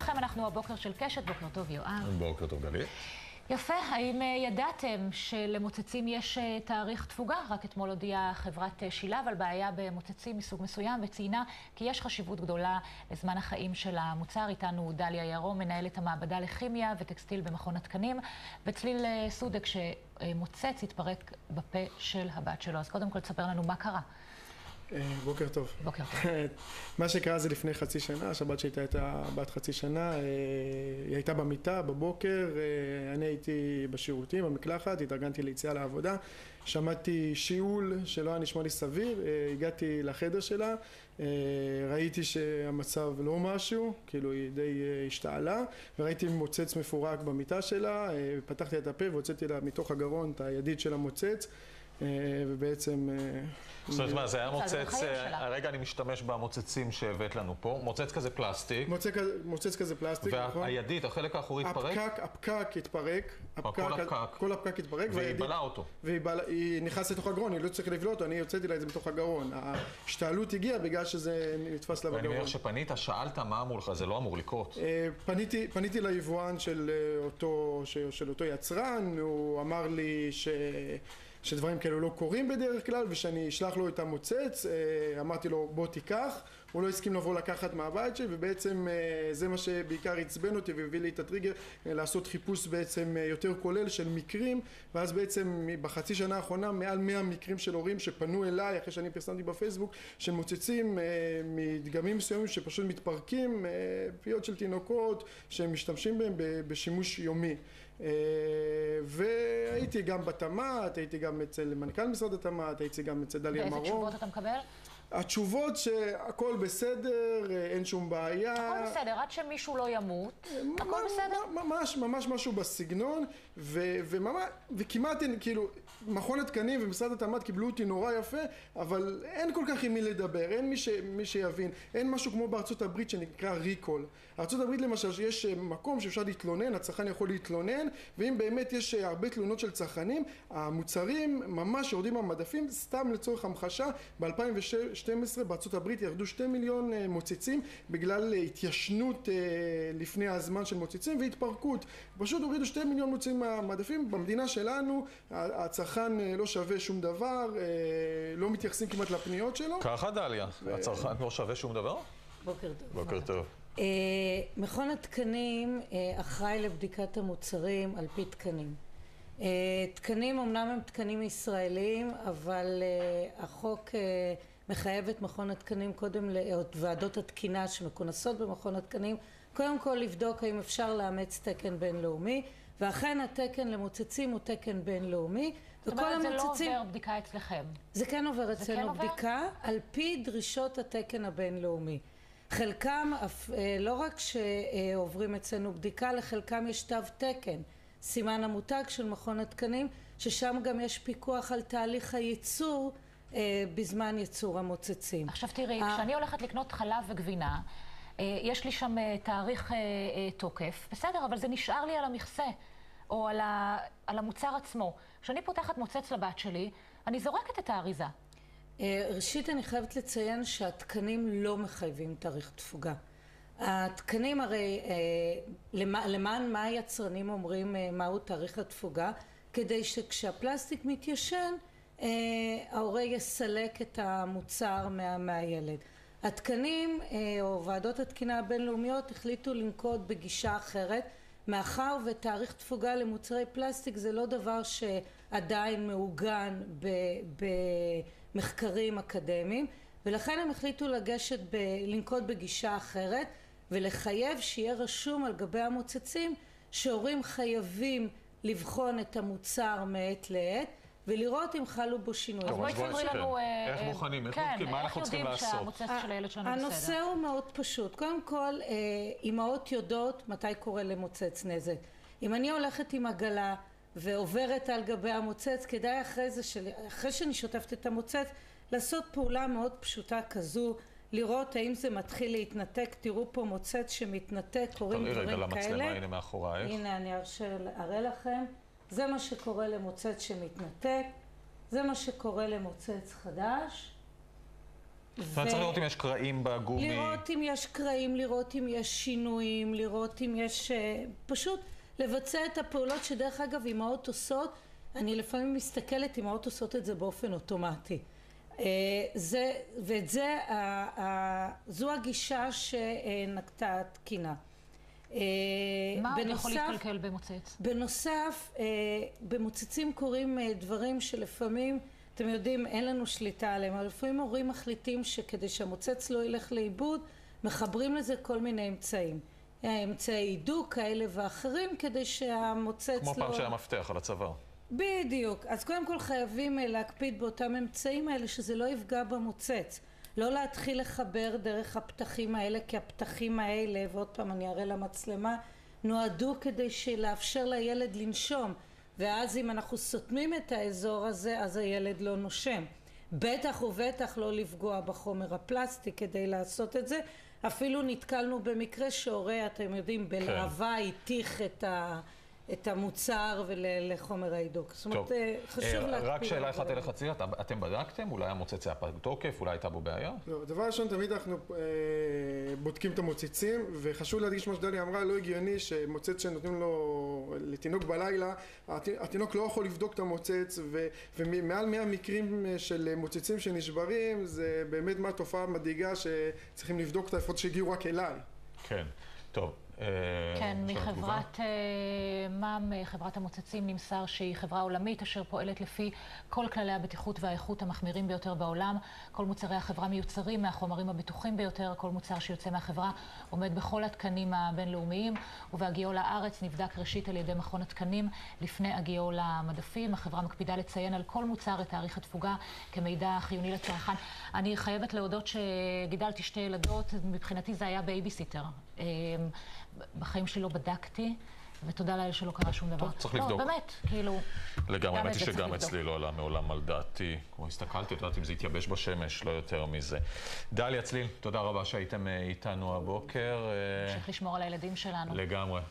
איתכם, אנחנו הבוקר של קשת. בוקר טוב יואב. בוקר טוב גלי. יפה, האם ידעתם שלמוצצים יש תאריך תפוגה? רק אתמול הודיעה חברת שילב על בעיה במוצצים מסוג מסוים, וציינה כי יש חשיבות גדולה לזמן החיים של המוצר. איתנו דליה ירום, מנהלת המעבדה לכימיה וטקסטיל במכון התקנים, וצליל סודק שמוצץ התפרק בפה של הבת שלו. אז קודם כל תספר לנו מה קרה. בוקר טוב. בוקר טוב. מה שקרה זה לפני חצי שנה, שהבת שהייתה בת חצי שנה, היא הייתה במיטה בבוקר, אני הייתי בשירותים, במקלחת, התארגנתי ליציאה לעבודה, שמעתי שיעול שלא היה נשמע לי סביר, הגעתי לחדר שלה, ראיתי שהמצב לא משהו, כאילו היא די השתעלה, וראיתי מוצץ מפורק במיטה שלה, פתחתי את הפה והוצאתי לה מתוך הגרון את הידית של המוצץ, ובעצם... זאת אומרת מה, זה היה מוצץ, הרגע אני משתמש במוצצים שהבאת לנו פה, מוצץ כזה פלסטיק. מוצץ כזה פלסטיק, נכון. והידית, החלק האחורי התפרק? הפקק התפרק. כל הפקק התפרק. והיא בלעה אותו. והיא נכנסת לתוך הגרון, היא לא צריכה לבלוע אותו, אני הוצאתי לה את זה בתוך הגרון. ההשתעלות הגיעה בגלל שזה נתפס לה בגרון. ואני אומר שפנית, שאלת מה אמור לך, זה לא אמור לקרות. פניתי ליבואן של אותו יצרן, הוא אמר לי שדברים כאלו לא קורים בדרך כלל, ושאני אשלח לו את המוצץ, אמרתי לו בוא תיקח, הוא לא הסכים לבוא לקחת מהבית שלי, ובעצם זה מה שבעיקר עצבן אותי והביא לי את הטריגר לעשות חיפוש בעצם יותר כולל של מקרים, ואז בעצם בחצי שנה האחרונה מעל 100 מקרים של הורים שפנו אליי אחרי שאני פרסמתי בפייסבוק, שמוצצים מדגמים מסוימים שפשוט מתפרקים, פיות של תינוקות שהם משתמשים בהם בשימוש יומי. והייתי גם בתמ"ת, הייתי גם אצל מנכ"ל משרד התמ"ת, הייתי גם אצל דליה מרום. ואיזה תשובות אתה מקבל? התשובות שהכל בסדר, אין שום בעיה. הכל בסדר, עד שמישהו לא ימות, הכל בסדר? ממש משהו בסגנון, וכמעט אין, כאילו, מכון התקנים ומשרד התמ"ת קיבלו אותי נורא יפה, אבל אין כל כך עם מי לדבר, אין מי שיבין. אין משהו כמו בארצות הברית שנקרא ריקול. בארצות הברית למשל, שיש מקום שאפשר להתלונן, הצרכן יכול להתלונן, ואם באמת יש הרבה תלונות של צרכנים, המוצרים ממש יורדים מהמדפים, סתם לצורך המחשה, ב-2012 בארצות הברית ירדו 2 מיליון מוצצים בגלל התיישנות לפני הזמן של מוצצים והתפרקות. פשוט הורידו 2 מיליון מוצצים מהמדפים. במדינה שלנו הצרכן לא שווה שום דבר, לא מתייחסים כמעט לפניות שלו. ככה דליה, הצרכן לא שווה שום דבר? בוקר טוב. בוקר טוב. מכון התקנים אחראי לבדיקת המוצרים על פי תקנים. תקנים אמנם הם תקנים ישראלים, אבל החוק מחייב את מכון התקנים קודם, את ועדות התקינה שמכונסות במכון התקנים, קודם כל לבדוק האם אפשר לאמץ תקן בינלאומי, ואכן התקן למוצצים הוא תקן בינלאומי. זאת אומרת, זה לא עובר בדיקה אצלכם? זה כן עובר אצלנו בדיקה, על פי דרישות התקן הבינלאומי. חלקם, לא רק שעוברים אצלנו בדיקה, לחלקם יש תו תקן, סימן המותג של מכון התקנים, ששם גם יש פיקוח על תהליך הייצור בזמן ייצור המוצצים. עכשיו תראי, כשאני הולכת לקנות חלב וגבינה, יש לי שם תאריך תוקף, בסדר, אבל זה נשאר לי על המכסה, או על המוצר עצמו. כשאני פותחת מוצץ לבת שלי, אני זורקת את האריזה. ראשית, אני חייבת לציין שהתקנים לא מחייבים תאריך תפוגה. התקנים הרי, למען מה היצרנים אומרים מהו תאריך התפוגה? כדי שכשהפלסטיק מתיישן, ההורה יסלק את המוצר מהילד. התקנים או ועדות התקינה הבינלאומיות החליטו לנקוט בגישה אחרת, מאחר ותאריך תפוגה למוצרי פלסטיק זה לא דבר שעדיין מעוגן במחקרים אקדמיים, ולכן הם החליטו לנקוט בגישה אחרת ולחייב שיהיה רשום על גבי המוצצים שהורים חייבים לבחון את המוצר מעת לעת ולראות אם חלו בו שינוי. אז בואי תספרי לנו... איך בוחנים? מה אנחנו צריכים לעשות? איך יודעים שהמוצץ של הילד שלנו בסדר? הנושא הוא מאוד פשוט. קודם כל, אמהות יודעות מתי קורה למוצץ נזק. אם אני הולכת עם עגלה ועוברת על גבי המוצץ, כדאי אחרי שאני שוטפת את המוצץ, לעשות פעולה מאוד פשוטה כזו, לראות האם זה מתחיל להתנתק. תראו פה מוצץ שמתנתק, קוראים דברים כאלה. תראי רגע למצלמה, הנה מאחורייך. הנה, אני אראה לכם. זה מה שקורה למוצץ שמתנתק, זה מה שקורה למוצץ חדש. זאת אומרת, צריך לראות אם יש קרעים בגומי. לראות אם יש קרעים, לראות אם יש שינויים, לראות אם יש... פשוט לבצע את הפעולות שדרך אגב אמהות עושות. אני לפעמים מסתכלת, אמהות עושות את זה באופן אוטומטי. זו הגישה שנקטה התקינה. מה עוד יכול להתקלקל במוצץ? בנוסף, במוצצים קורים דברים שלפעמים, אתם יודעים, אין לנו שליטה עליהם, אבל לפעמים הורים מחליטים שכדי שהמוצץ לא ילך לאיבוד, מחברים לזה כל מיני אמצעים. אמצעי הידוק כאלה ואחרים, כדי שהמוצץ לא... כמו פעם שהיה מפתח על הצוואר. בדיוק. אז קודם כל חייבים להקפיד באותם אמצעים האלה, שזה לא יפגע במוצץ. לא להתחיל לחבר דרך הפתחים האלה, כי הפתחים האלה, ועוד פעם אני אראה למצלמה, נועדו כדי לאפשר לילד לנשום. ואז אם אנחנו סותמים את האזור הזה, אז הילד לא נושם. בטח ובטח לא לפגוע בחומר הפלסטי כדי לעשות את זה. אפילו נתקלנו במקרה שהורה, אתם יודעים, בלהבה היתיך את המוצר ולחומר ההידוק. זאת אומרת, חשוב להקפיד. רק שאלה אחת אליך צילה, אתם בדקתם? אולי המוצץ היה פג תוקף? אולי הייתה בו בעיה? לא, דבר ראשון, תמיד אנחנו בודקים את המוצצים, וחשוב להדגיש מה שדליה אמרה, לא הגיוני שמוצץ שנותנים לו לתינוק בלילה, התינוק לא יכול לבדוק את המוצץ, ומעל 100 מקרים של מוצצים שנשברים, זה באמת מה תופעה מדאיגה שצריכים לבדוק את האפות שהגיעו רק אליי. כן, טוב. כן, מחברת מם, חברת המוצצים, נמסר שהיא חברה עולמית אשר פועלת לפי כל כללי הבטיחות והאיכות המחמירים ביותר בעולם. כל מוצרי החברה מיוצרים מהחומרים הבטוחים ביותר, כל מוצר שיוצא מהחברה עומד בכל התקנים הבינלאומיים, ובהגיעו לארץ נבדק ראשית על ידי מכון התקנים לפני הגיעו למדפים. החברה מקפידה לציין על כל מוצר את תאריך התפוגה כמידע חיוני לצרכן. אני חייבת להודות שגידלתי 2 ילדות, מבחינתי זה היה בייביסיטר. בחיים שלי לא בדקתי, ותודה לאל שלא קרה שום דבר. טוב, צריך לבדוק. לא, באמת, כאילו... לגמרי, האמת היא שגם אצלי לא עלה מעולם על דעתי. כמו הסתכלתי, יודעת אם זה יתייבש בשמש, לא יותר מזה. דליה צליל, תודה רבה שהייתם איתנו הבוקר. נמשיך לשמור על הילדים שלנו. לגמרי.